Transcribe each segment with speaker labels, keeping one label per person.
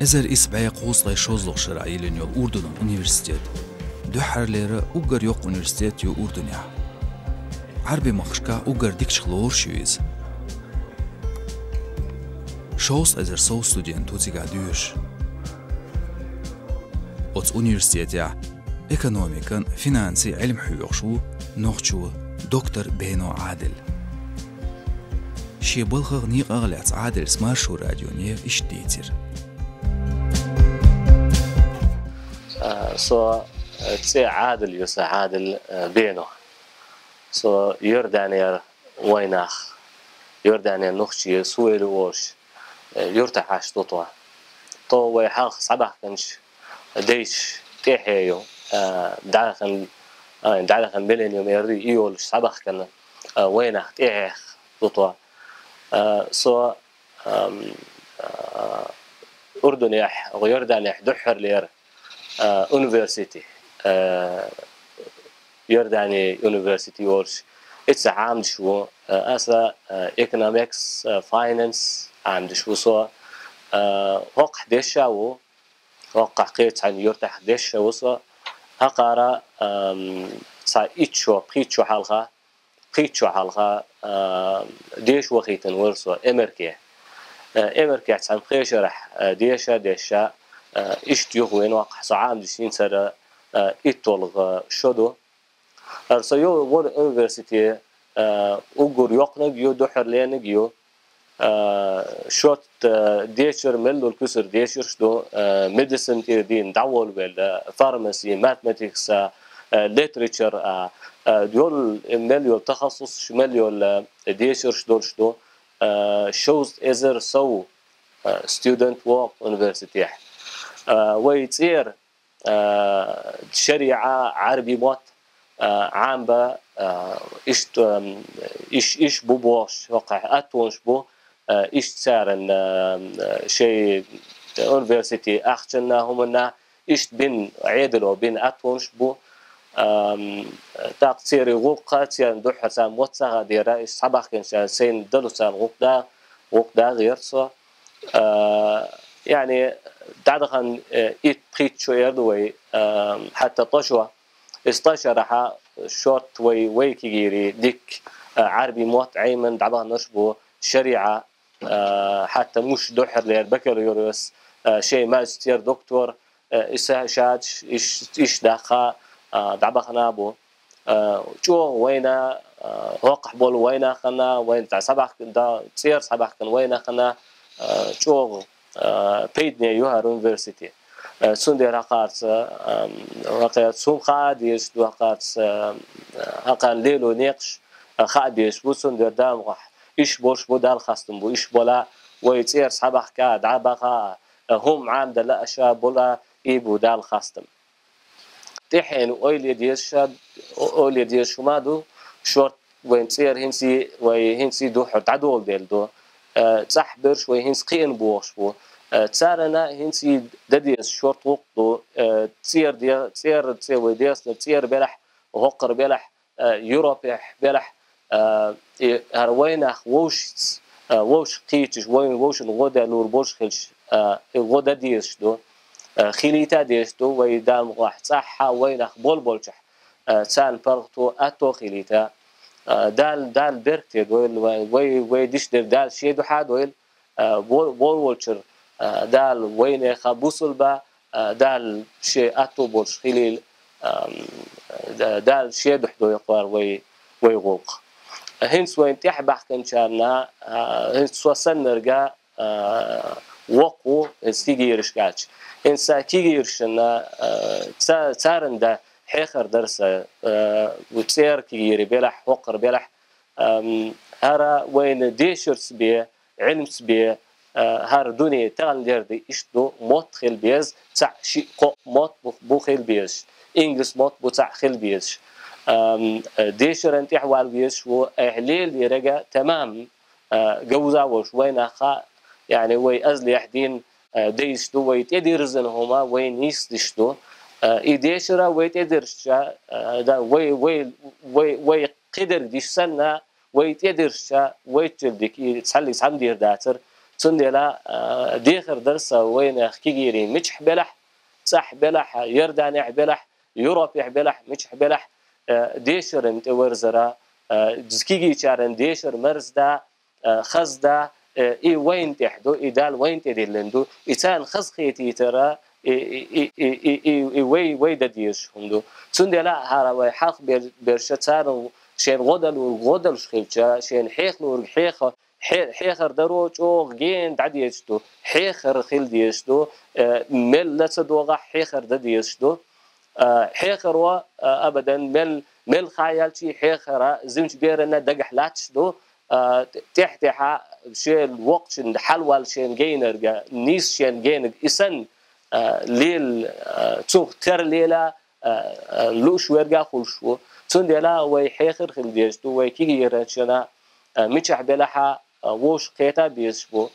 Speaker 1: إزر إسبعي قوصلي شوزلق شرعيلين يو أردن أونيفرسيتيت دحر ليرة أوغر يوق أونيفرسيتيت يو أردنيا عربي مخشكا أوغر ديكش خلور شويز شوز إزر سو ستودينتو تيغا ديوش أوت أونيفرسيتيا إيكونوميكن فينانسي علم حيوخشو نوخشو دكتور بينو عادل شي بلغغ نيق أغلعت عادل سمار شو راديونير إشتيتر
Speaker 2: تسي عادل يوسع عادل بينو يردانير ويناخ يردانير نخشي سويل ووش يرتعاش تطوع تو ويحاق صباح كنش ديش تيحيو دعاخن بلين يوم يري إيول صباح كن ويناخ تيحيخ تطوع أردن يح ويردان يح دحر لير university يرداني university ورش it's عام شو أسا economics finance عام شو سو وقع ديشة و وقع قيت عن يرتاح ديشة وسو هقارا سا إيشو قيتشو حلقة ديش وخيتن ورسو أمريكا عن قيش رح ديشة إشتيوه وين واقع صعام دشين سر إتولغ شدو أرسيو وور university أوجر يقنق يو دحر لينق يو شوت ديشر مل والكسر ديشر شدو medicine تيردين دعول بال pharmacy mathematics literature دول مليو تخصص شمليو ديشر شدو shows إزر سو student work university ويتصير شريعة عربي موت عامبة إيش بوش وقع أتونش بو إيش تسارن شيء university أخشنا همنا إيش بين عدلو بين أتونش بو تقصير غوقة تيان دوحة سام واتساها ديرا إيش صباح كنشان سين دلو سام غوقدا غير سو يعني تعرفن إيت بريت شوية دوي حتى طشوا استشرح شورت وي كيجيري ديك عربي موت عيمن دعبها نشبو شريعة حتى مش دحر لير بكالوريوس شيء ماجستير دكتور إسهاشات إيش داخا دعبها نابو شو وينا وقح بول وينا خنا وين تاع صباح دا تصير صباح كان وينا خنا شو بيدني يوها university سندر هقارس وقت سوم خاديش دو هقارس هقان ليلو نيقش خاديش بو سندر دام راح إيش بوش بدال خاستم بو إيش بولا ويتصير صباح كاد عبقى هم عام دلا أشياء بولا إيبو دال خاستم تحين أولي ديش مادو شورت وين تصير هنسي دو حد عدول ديل دو تحبرش وهنس قين بوش بو تسارنا هنسي دديس شورت وقتو تصير وديس تصير بلح وهقر بلح يوروبيح بلح هروينخ ووش قيتش ووش الغدا لور بوش خلش الغدا ديش دو خليتا ديش دو ويدام راح صحة وينخ بولشح تسال فرقتو أتو خليتا دال بيركتي دويل وي ديش دال شيء دو حادويل بولشر دال وين خبوصل با دال شيء أتو بولش خليل دال شيء دحدو يقار وي غوق هنس وين تحبح كنشارنا هنس وصل نرجع وقو استيجيرش كاتش إنسا كيجيرشنا تسارن ده حخر درسه وتصير كيجيري بلح وقر بلح هرا وين ديشرس بيه علمس بيه هر دنيا تغل دردي إشتو موت خيل بيز تع شيء قو موت بو خيل بيز إنجلس موت بو تع خيل بيز ديشر انت حوال بيز وإحليل يرجع تمام جوزا وش وين أخا يعني وي أزلي أحدين ديشتو ويتدرزن هما وين يسدشتو إيديشرا ويتدرشا دا وي قدر ديش سنة ويتدرشا ويتجلدك تسحلي سام دير داتر تندلا ديخر درسه وين كيجيري مش بلح صح بلح يردانع بلح يوروبي بلح مش بلح ديشر انت ورزرا دزكيجي شارن ديشر مرزدا خزدا اي وين تحدو ايدال وين تدلندو ايتان خزخيتي ترى اي وي دديش هندو تندلا هراوي حق برشتان شين غدل شخيلشا شين حيخ نور حيخر دروج او جين دعديشتو حيخر خيل ديشتو مل لصدوغا حيخر دديشتو حيخر و ابدا مل خيالشي حيخر زمش بيرنا دقح لاتشتو تحتها شين وقت حلوال شين جينر نيس شين جينر اسن ليل تشوف تر ليلا لوش ورقا خلشو تندلا وي حيخر خيل ديشتو وي كيغيرشنا ميتشح بلحا ووش قيتا بيسبو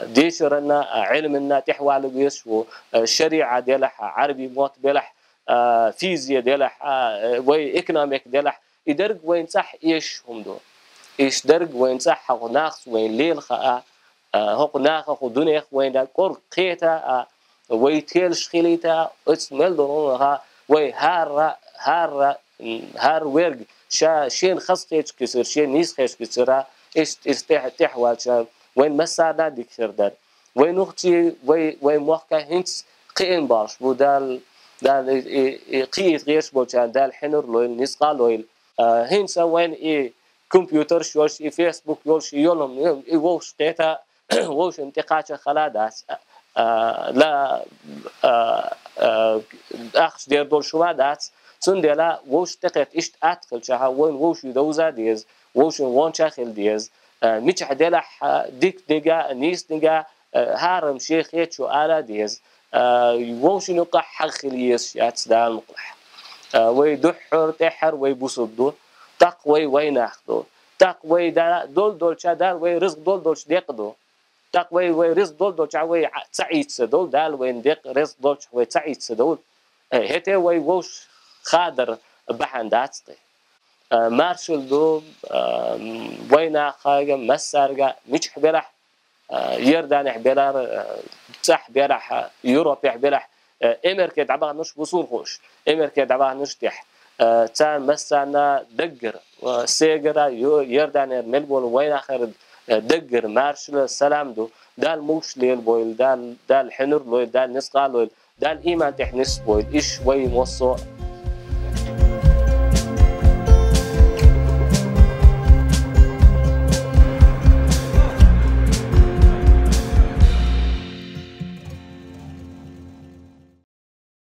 Speaker 2: ديشرنا علمنا تحوال بيسبو الشريعة ديلح عربي موت بلح فيزياء ديلح وي اكناميك ديلح يدرج وين صح ايش هم دو ايش درج وين صح حق ناقص وين ليل خا حق ناقص دنيا وين دا كور قيتا وي تيلش خليتا اسمل دونها وي هار ورق شين خصقيش كسر شين نيس خيش كسرها ايش تحوال وين مساعدة دكتور در وين أختي وين موقع هنس قين باش بدال قيت غيرش بوشان دال حنر لويل نسقى لويل هنس وين كمبيوتر شوش فيسبوك يولش يولم ووش قيتا ووش انتقاش خلادات لا أخش دير دول شوادات سندلا ووش تقت إيش أدخل شها وين ووش يدوزا ديز ووش وان شاخل ديز مش حدلح ديك ديجا نيس ديجا هارم شيخ يتشو على ديز ووش نقع حخليس ياتسدال مقلح ويدحر تحر ويبصدو تقوي ويناخدو تقوي دول شادال ويرزق دول ديقدو تقوي ويرزق دول شاوي سعيد سدول دال وين ديق رزق دول شاوي سعيد سدول هته ووش خادر بحنداتي مارشل دوب وينا خاجة مسارجا مش حبلح يردان حبلار صح بيرح يوروبي حبلح أمريكا دعبها نش بصور خوش أمريكا دعبها نش تح تان مسانا دقر سيجرا يردان ملبول وين آخر دقر مارشل سلام دو دال موش ليل بويل دال حنر لويل دال نسقال لويل دال إيمان تح نس بويل إيش وين وصو